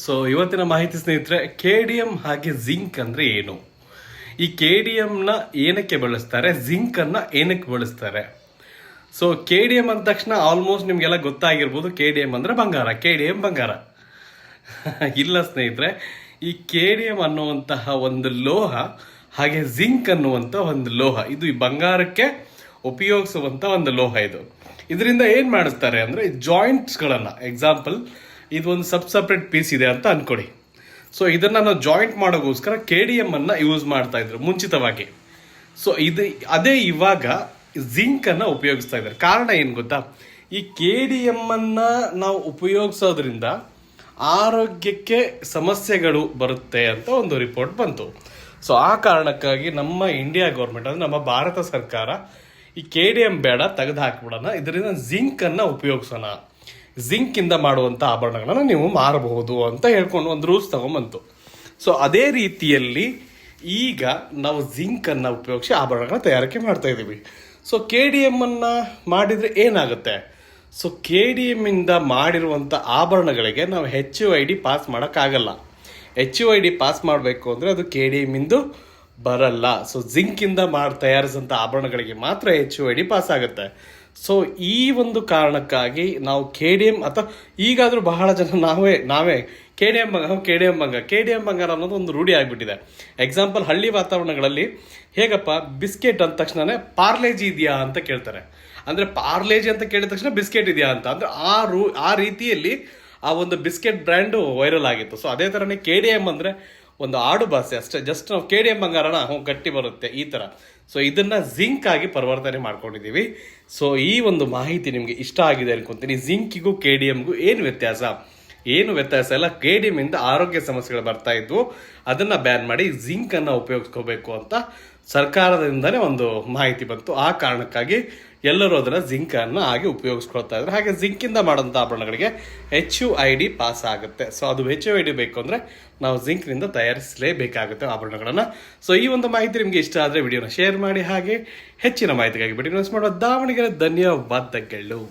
So ಇವತ್ತಿನ ಮಾಹಿತಿ ಸ್ನೇಹಿತರೆ, KDM ಹಾಗೆ ಜಿಂಕ್ ಅಂದ್ರೆ ಏನು, ಈ KDM ನ ಏನಕ್ಕೆ ಬಳಸ್ತಾರೆ, ಜಿಂಕ್ ಅನ್ನ ಏನಕ್ಕೆ ಬಳಸ್ತಾರೆ. ಸೊ KDM ಅಂದ ತಕ್ಷಣ ಆಲ್ಮೋಸ್ಟ್ ನಿಮ್ಗೆಲ್ಲ ಗೊತ್ತಾಗಿರ್ಬೋದು, KDM ಅಂದ್ರೆ ಬಂಗಾರ, KDM ಬಂಗಾರ. ಇಲ್ಲ ಸ್ನೇಹಿತರೆ, ಈ KDM ಅನ್ನುವಂತಹ ಒಂದು ಲೋಹ ಹಾಗೆ ಜಿಂಕ್ ಅನ್ನುವಂತ ಒಂದು ಲೋಹ, ಇದು ಈ ಬಂಗಾರಕ್ಕೆ ಉಪಯೋಗಿಸುವಂತ ಒಂದು ಲೋಹ. ಇದರಿಂದ ಏನ್ ಮಾಡಿಸ್ತಾರೆ ಅಂದ್ರೆ ಜಾಯಿಂಟ್ಸ್ ಗಳನ್ನ, ಎಕ್ಸಾಂಪಲ್ ಇದು ಒಂದು ಸಪ್ರೇಟ್ ಪೀಸ್ ಇದೆ ಅಂತ ಅನ್ಕೊಡಿ. ಸೊ ಇದನ್ನ ನಾವು ಜಾಯಿಂಟ್ ಮಾಡೋಗೋಸ್ಕರ KDM ಅನ್ನ ಯೂಸ್ ಮಾಡ್ತಾ ಇದ್ರು ಮುಂಚಿತವಾಗಿ. ಸೊ ಅದೇ ಇವಾಗ ಜಿಂಕ್ ಅನ್ನ ಉಪಯೋಗಿಸ್ತಾ ಇದ್ದಾರೆ. ಕಾರಣ ಏನ್ ಗೊತ್ತಾ, ಈ KDM ಅನ್ನ ನಾವು ಉಪಯೋಗಿಸೋದ್ರಿಂದ ಆರೋಗ್ಯಕ್ಕೆ ಸಮಸ್ಯೆಗಳು ಬರುತ್ತೆ ಅಂತ ಒಂದು ರಿಪೋರ್ಟ್ ಬಂತು. ಸೊ ಆ ಕಾರಣಕ್ಕಾಗಿ ನಮ್ಮ ಇಂಡಿಯಾ ಗೌರ್ಮೆಂಟ್ ಅಂದ್ರೆ ನಮ್ಮ ಭಾರತ ಸರ್ಕಾರ ಈ KDM ಬೇಡ, ತೆಗೆದು ಹಾಕ್ಬಿಡೋಣ, ಇದರಿಂದ ಜಿಂಕ್ ಅನ್ನ ಉಪಯೋಗಿಸೋಣ, ಜಿಂಕ್ ಇಂದ ಮಾಡುವಂತ ಆಭರಣಗಳನ್ನ ನೀವು ಮಾರಬಹುದು ಅಂತ ಹೇಳ್ಕೊಂಡು ಒಂದು ರೂಲ್ಸ್ ತಗೊಂಡ್ಬಂತು. ಸೊ ಅದೇ ರೀತಿಯಲ್ಲಿ ಈಗ ನಾವು ಜಿಂಕ್ ಅನ್ನ ಉಪಯೋಗಿಸಿ ಆಭರಣಗಳ ತಯಾರಿಕೆ ಮಾಡ್ತಾ ಇದೀವಿ. ಸೊ KDM ಅನ್ನ ಮಾಡಿದ್ರೆ ಏನಾಗುತ್ತೆ, ಸೊ KDM ಇಂದ ಮಾಡಿರುವಂತ ಆಭರಣಗಳಿಗೆ ನಾವು HUID ಪಾಸ್ ಮಾಡೋಕ್ಕಾಗಲ್ಲ. HUID ಪಾಸ್ ಮಾಡಬೇಕು ಅಂದ್ರೆ ಅದು KDM ಇಂದು ಬರಲ್ಲ. ಸೊ ಜಿಂಕ್ ಇಂದ ತಯಾರಿಸಿದಂತ ಆಭರಣಗಳಿಗೆ ಮಾತ್ರ HUID ಪಾಸ್ ಆಗುತ್ತೆ. ಸೊ ಈ ಒಂದು ಕಾರಣಕ್ಕಾಗಿ ನಾವು KDM, ಅಥವಾ ಈಗಾದ್ರೂ ಬಹಳ ಜನ ನಾವೇ KDM ಬಂಗಾರ ಅನ್ನೋದು ಒಂದು ರೂಢಿ ಆಗ್ಬಿಟ್ಟಿದೆ. ಎಕ್ಸಾಂಪಲ್, ಹಳ್ಳಿ ವಾತಾವರಣಗಳಲ್ಲಿ ಹೇಗಪ್ಪ, ಬಿಸ್ಕೆಟ್ ಅಂದ ತಕ್ಷಣನೇ ಪಾರ್ಲೇಜಿ ಇದೆಯಾ ಅಂತ ಕೇಳ್ತಾರೆ. ಅಂದ್ರೆ ಪಾರ್ಲೇಜಿ ಅಂತ ಕೇಳಿದ ತಕ್ಷಣ ಬಿಸ್ಕೆಟ್ ಇದೆಯಾ ಅಂತ, ಅಂದ್ರೆ ಆ ರೀತಿಯಲ್ಲಿ ಆ ಒಂದು ಬಿಸ್ಕೆಟ್ ಬ್ರ್ಯಾಂಡ್ ವೈರಲ್ ಆಗಿತ್ತು. ಸೊ ಅದೇ ತರನೇ KDM ಅಂದ್ರೆ ಒಂದು ಆಡು ಭಾಷೆ ಅಷ್ಟೇ, ಜಸ್ಟ್ ನಾವು KDM ಬಂಗಾರನ ಗಟ್ಟಿ ಬರುತ್ತೆ ಈ ತರ. ಸೊ ಇದನ್ನ ಜಿಂಕ್ ಆಗಿ ಪರಿವರ್ತನೆ ಮಾಡ್ಕೊಂಡಿದೀವಿ. ಸೊ ಈ ಒಂದು ಮಾಹಿತಿ ನಿಮ್ಗೆ ಇಷ್ಟ ಆಗಿದೆ ಅನ್ಕೊಂತೀನಿ. ಜಿಂಕಿಗೂ KDMಗೂ ಏನು ವ್ಯತ್ಯಾಸ ಇಲ್ಲ. KDM ಇಂದ ಆರೋಗ್ಯ ಸಮಸ್ಯೆಗಳು ಬರ್ತಾ ಇದ್ವು, ಅದನ್ನ ಬ್ಯಾನ್ ಮಾಡಿ ಜಿಂಕ್ ಅನ್ನ ಉಪಯೋಗಿಸ್ಕೋಬೇಕು ಅಂತ ಸರ್ಕಾರದಿಂದನೇ ಒಂದು ಮಾಹಿತಿ ಬಂತು. ಆ ಕಾರಣಕ್ಕಾಗಿ ಎಲ್ಲರೂ ಅದನ್ನ ಜಿಂಕ್ ಅನ್ನ ಆಗಿ ಉಪಯೋಗಿಸ್ಕೊಳ್ತಾ ಇದ್ರು. ಹಾಗೆ ಜಿಂಕ್ ಇಂದ ಮಾಡುವಂತ ಆಭರಣಗಳಿಗೆ HUID ಪಾಸ್ ಆಗುತ್ತೆ. ಸೊ ಅದು HUID ಬೇಕು ಅಂದ್ರೆ ನಾವು ಜಿಂಕ್ ನಿಂದ ತಯಾರಿಸಲೇಬೇಕಾಗುತ್ತೆ ಆಭರಣಗಳನ್ನ. ಸೊ ಈ ಒಂದು ಮಾಹಿತಿ ನಿಮ್ಗೆ ಇಷ್ಟ ಆದ್ರೆ ವಿಡಿಯೋನ ಶೇರ್ ಮಾಡಿ, ಹಾಗೆ ಹೆಚ್ಚಿನ ಮಾಹಿತಿಗಾಗಿ ವಿಡಿಯೋ ಮಾಡುವ ದಾವಣಗೆರೆ ಧನ್ಯವಾದಗಳು.